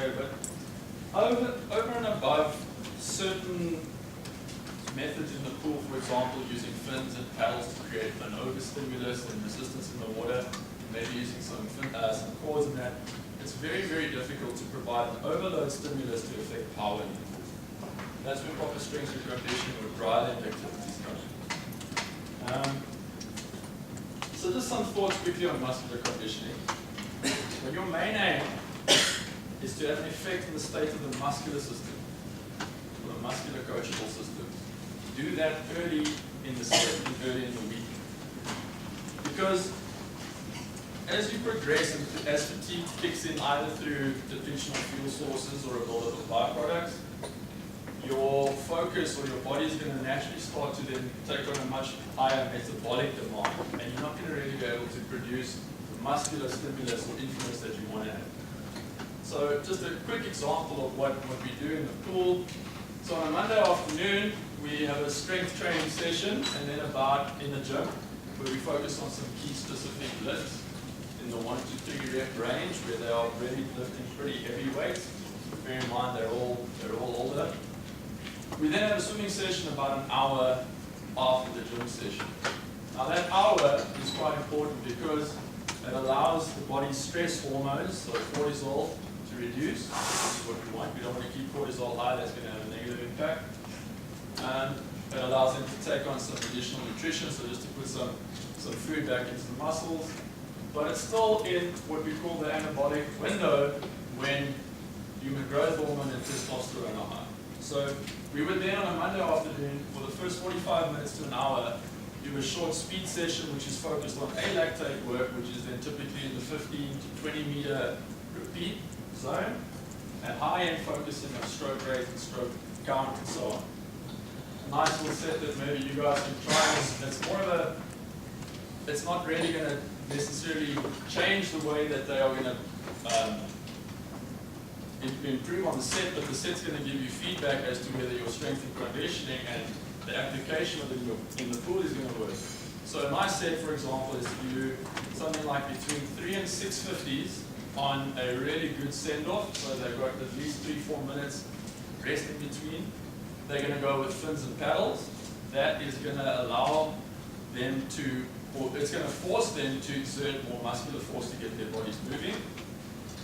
today, but over and above certain methods in the pool, for example, using fins and paddles to create an overstimulus and resistance in the water, maybe using some cords in that, it's very, very difficult to provide an overload stimulus to affect power in the pool. That's where proper strength and conditioning or dry land activities come in. So just some thoughts quickly on muscular conditioning. When your main aim is to have an effect on the state of the muscular system, or the muscular coachable system, do that early in the set and early in the week. Because as you progress and as fatigue kicks in either through depletion of fuel sources or a buildup of byproducts, your focus or your body is going to naturally start to then take on a much higher metabolic demand, and you're not going to really be able to produce the muscular stimulus or influence that you want to have. So just a quick example of what we do in the pool. So on a Monday afternoon, we have a strength training session, and then in the gym, where we focus on some key specific lifts in the 1 to 3 rep range, where they are really lifting pretty heavy weights. Bear in mind they're all older. We then have a swimming session about an hour after the gym session. Now that hour is quite important because it allows the body's stress hormones, so cortisol, to reduce. This is what we want. We don't want to keep cortisol high, that's going to have a negative impact. It allows them to take on some additional nutrition, so just to put some food back into the muscles. But it's still in what we call the anabolic window when human growth hormone and testosterone are high. So we would then on a Monday afternoon, for the first 45 minutes to an hour, do a short speed session which is focused on alactate work, which is then typically in the 15 to 20 meter repeat zone, and high-end focusing on stroke rate and stroke count and so on. A nice little set that maybe you guys can try. It's not really going to necessarily change the way that they are going to improve on the set, but the set's going to give you feedback as to whether your strength and conditioning and the application of it in the pool is going to work. So a nice set, for example, is to do something like between 3 and 6 50s on a really good send-off, so they've got at least 3-4 minutes rest in between. They're going to go with fins and paddles. That is going to allow them to, or it's going to force them to exert more muscular force to get their bodies moving.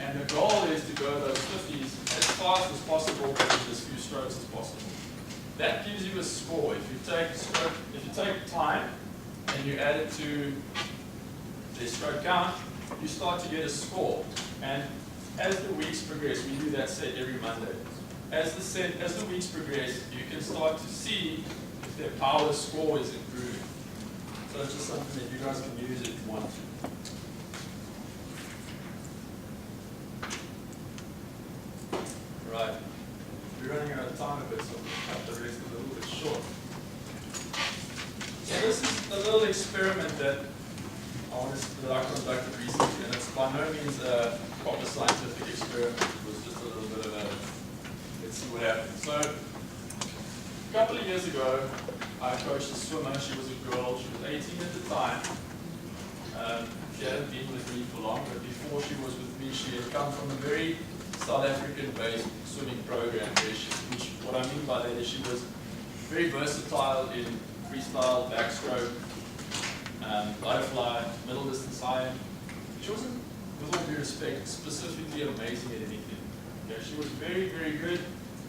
And the goal is to go those 50s as fast as possible with as few strokes as possible. That gives you a score. If you take time and you add it to their stroke count, you start to get a score. And as the weeks progress, we do that set every Monday. As the weeks progress, you can start to see if their power score is improving. So it's just something that you guys can use if you want to. Right. We're running out of time a bit, so we'll cut the rest a little bit short. So this is a little experiment that I conducted recently, and it's by no means a proper scientific experiment. It was just a little bit of a, let's see what happens. So a couple of years ago, I coached a swimmer. She was a girl. She was 18 at the time. She hadn't been with me for long, but before she was with me, she had come from a very South African-based swimming program, which what I mean by that is she was very versatile in freestyle, backstroke, butterfly, middle distance iron. She wasn't, with all due respect, specifically amazing at anything. Okay, she was very, very good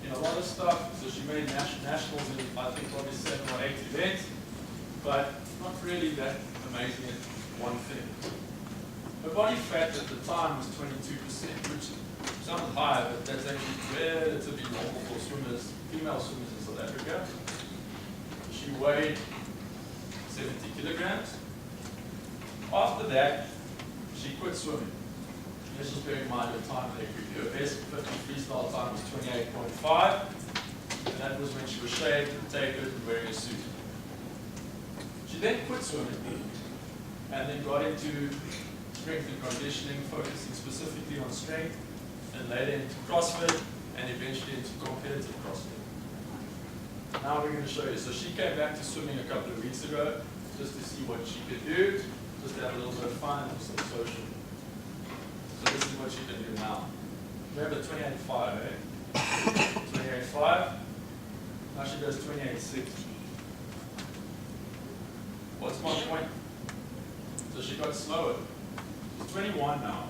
in a lot of stuff. So she made nationals in, I think, probably 7 or 8 events, but not really that amazing at one thing. Her body fat at the time was 22%, which sounds high, but that's actually relatively normal for swimmers, female swimmers in South Africa. She weighed 70 kilograms. After that, she quit swimming. Let's just bear in mind her time there. Her best 50 freestyle time was 28.5, and that was when she was shaved and tapered and wearing a suit. She then quit swimming, and then got into strength and conditioning, focusing specifically on strength, and later into CrossFit, and eventually into competitive CrossFit. Now we're going to show you. So she came back to swimming a couple of weeks ago, just to see what she could do, just to have a little bit of fun and some social. So this is what she can do now. remember 28.5, eh? 28.5. Now she goes 28.6. What's my point? So she got slower. She's 21 now.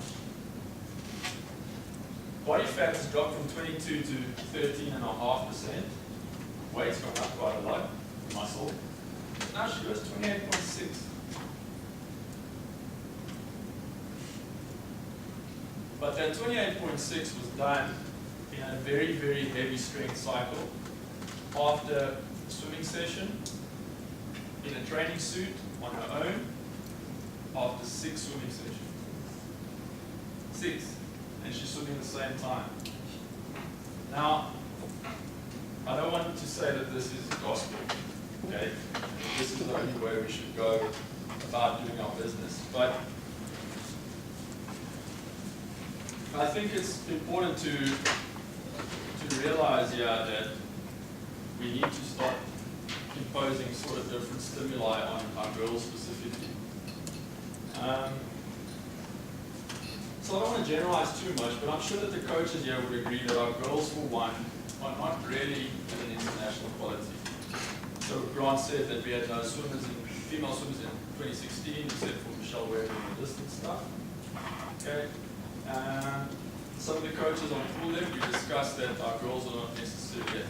Body fat has dropped from 22 to 13.5%. Weight's gone up quite a lot. Muscle. Now she goes 28.6. But that 28.6 was done in a very, very heavy strength cycle after a swimming session, in a training suit on her own, after 6 swimming sessions. 6. And she's swimming at the same time. Now, I don't want to say that this is gospel, okay? This is the only way we should go about doing our business. But I think it's important to realize here that we need to start imposing sort of different stimuli on our girls specifically. So I don't want to generalize too much, but I'm sure that the coaches here would agree that our girls, for one, are not really at an international quality. So Grant said that we had no female swimmers in 2016, except for Michelle Webb and the distance stuff. Okay. Some of the coaches on pool level, we discussed that our girls are not necessarily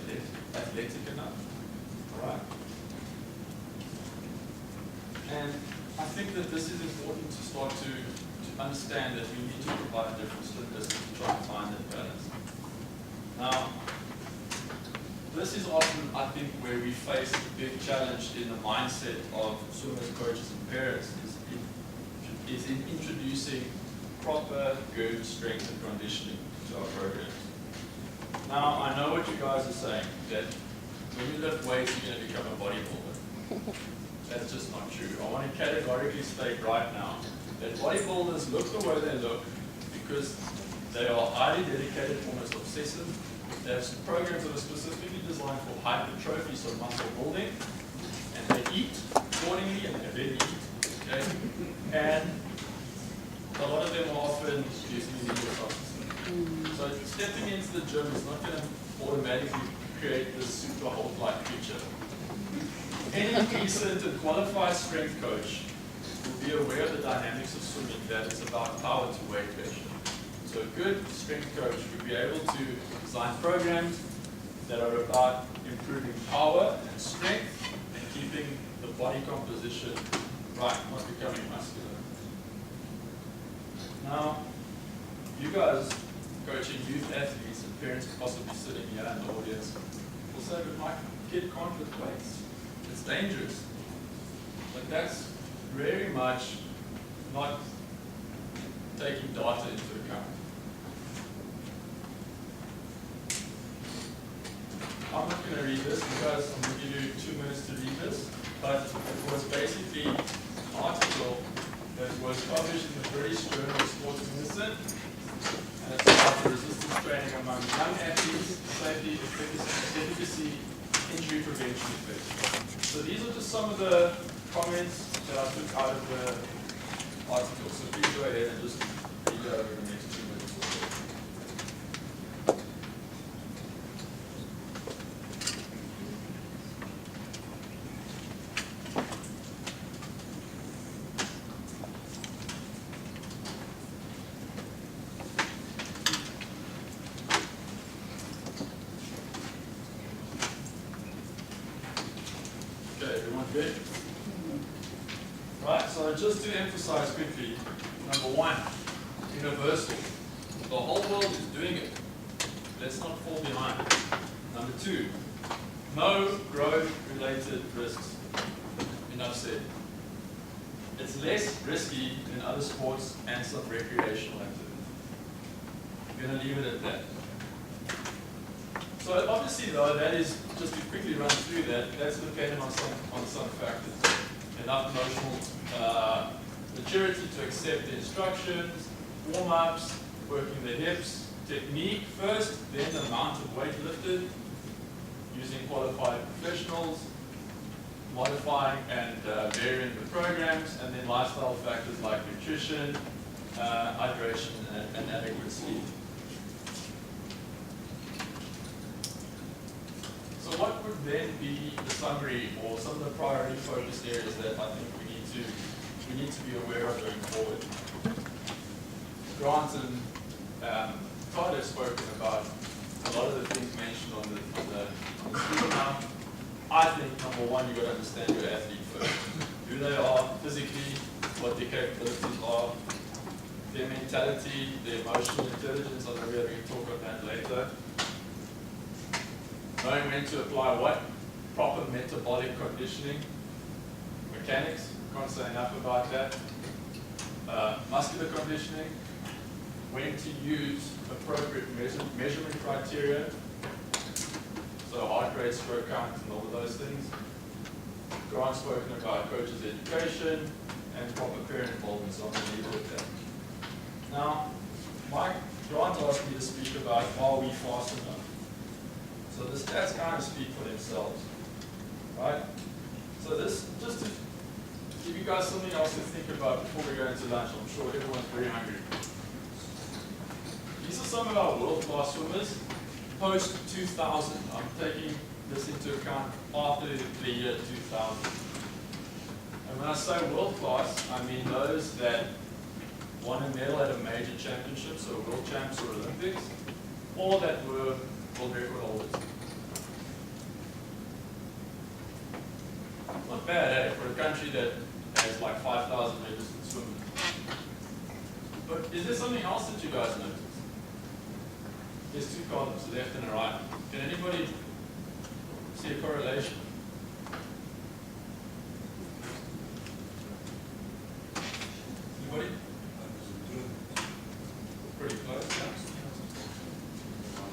athletic enough. All right. And I think that this is important to start to understand that we need to provide different stimulus to try to find that balance. Now, this is often, I think, where we face a big challenge in the mindset of swimmers, coaches, and parents, is in introducing proper, good strength and conditioning to our programs. Now, I know what you guys are saying, that when you lift weights, you're going to become a bodybuilder. That's just not true. I want to categorically state right now that bodybuilders look the way they look because they are highly dedicated, almost obsessive. They have programs that are specifically designed for hypertrophy, so muscle building, and they eat accordingly, and they then eat. Okay? And a lot of them are often using illegal substances. So stepping into the gym is not going to automatically create this super Hulk-like picture. Any decent and qualified strength coach will be aware of the dynamics of swimming, that it's about power to weight ratio. So a good strength coach would be able to design programs that are about improving power and strength and keeping the body composition right, not becoming muscular. Now, you guys coaching youth athletes and parents possibly sitting here in the audience will say, but my kid can't lift weights. It's dangerous. But that's very much not taking data into account. I'm not going to read this because I'm going to give you 2 minutes to read this, but it was basically an article that was published in the British Journal of Sports Medicine, and it's about the resistance training among young athletes, safety, efficacy, injury prevention effects. So these are just some of the comments that I took out of the article. So please go ahead and just read it over the next 2 minutes or so. Okay, everyone good? Right, so just to emphasize quickly, number 1, universal. The whole world is doing it. Let's not fall behind. Number 2, no growth-related risks. Enough said. It's less risky than other sports and some recreational activity. I'm going to leave it at that. So obviously though, that is, just to quickly run through that, that's dependent on some factors. Enough emotional maturity to accept the instructions, warm-ups, working the hips, technique first, then the amount of weight lifted, using qualified professionals, modifying and varying the programs, and then lifestyle factors like nutrition, hydration, and adequate sleep. then be the summary or some of the priority focus areas that I think we need to be aware of going forward. Grant and Todd have spoken about a lot of the things mentioned on the screen now. I think number one, you've got to understand your athlete first. Who they are physically, what their capabilities are, their mentality, their emotional intelligence. I know we are going to talk about that later. Knowing when to apply what, proper metabolic conditioning, mechanics, can't say enough about that. Muscular conditioning, when to use appropriate measurement criteria, so heart rate, stroke count, and all of those things. Grant's spoken about coaches' education and proper parent involvement, so I'm going to leave it at that. Now, Grant asked me to speak about are we fast enough? So the stats kind of speak for themselves, right? So this, just to give you guys something else to think about before we go into lunch, I'm sure everyone's very hungry. These are some of our world-class swimmers post-2000. I'm taking this into account after the year 2000. And when I say world-class, I mean those that won a medal at a major championship, so world champs or Olympics, or that were world record holders. Not bad, eh, for a country that has like 5,000 registered swimmers. But is there something else that you guys notice? There's two columns, the left and the right. Can anybody see a correlation? Anybody? Pretty close, yeah.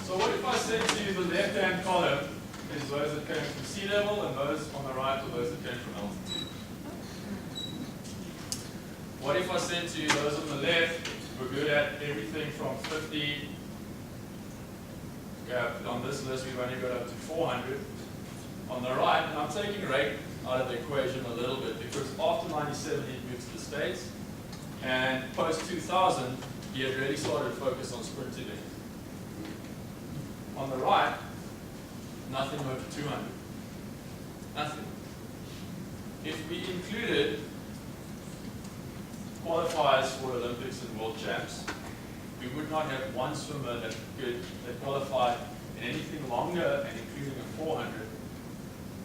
So what if I said to you the left-hand column is those that came from sea level and those on the right are those that came from altitude? What if I said to you those on the left were good at everything from 50, on this list we've only got up to 400. On the right, and I'm taking rate out of the equation a little bit because after 97 he moved to the States, and post-2000 he had really started to focus on sprint events. On the right, nothing over 200. Nothing. If we included qualifiers for Olympics and world champs, we would not have one swimmer that qualified in anything longer and including a 400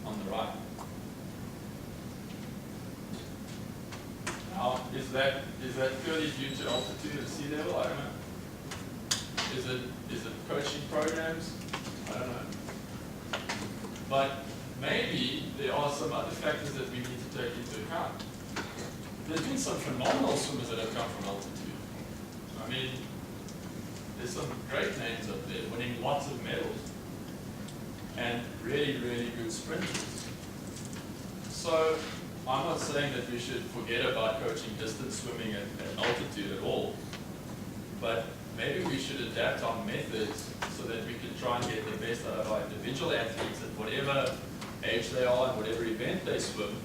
on the right. Now, is that purely due to altitude and sea level? I don't know. Is it coaching programs? I don't know. But maybe there are some other factors that we need to take into account. There's been some phenomenal swimmers that have come from altitude. I mean, there's some great names up there winning lots of medals and really, really good sprinters. So I'm not saying that we should forget about coaching distance swimming at altitude at all, but maybe we should adapt our methods so that we can try and get the best out of our individual athletes at whatever age they are and whatever event they swim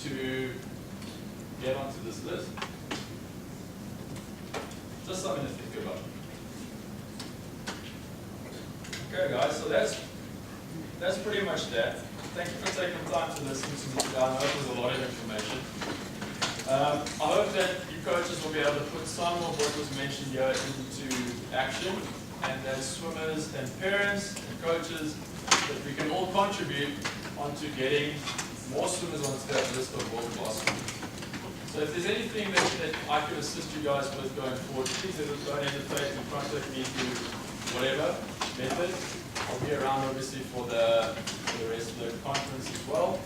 to get onto this list. Just something to think about. Okay guys, so that's pretty much that. Thank you for taking the time to listen to me today. I know it was a lot of information. I hope that you coaches will be able to put some of what was mentioned here into action, and as swimmers and parents and coaches, that we can all contribute onto getting more swimmers onto that list of world-class swimmers. So if there's anything that I could assist you guys with going forward, please don't hesitate to contact me through whatever method. I'll be around obviously for the rest of the conference as well.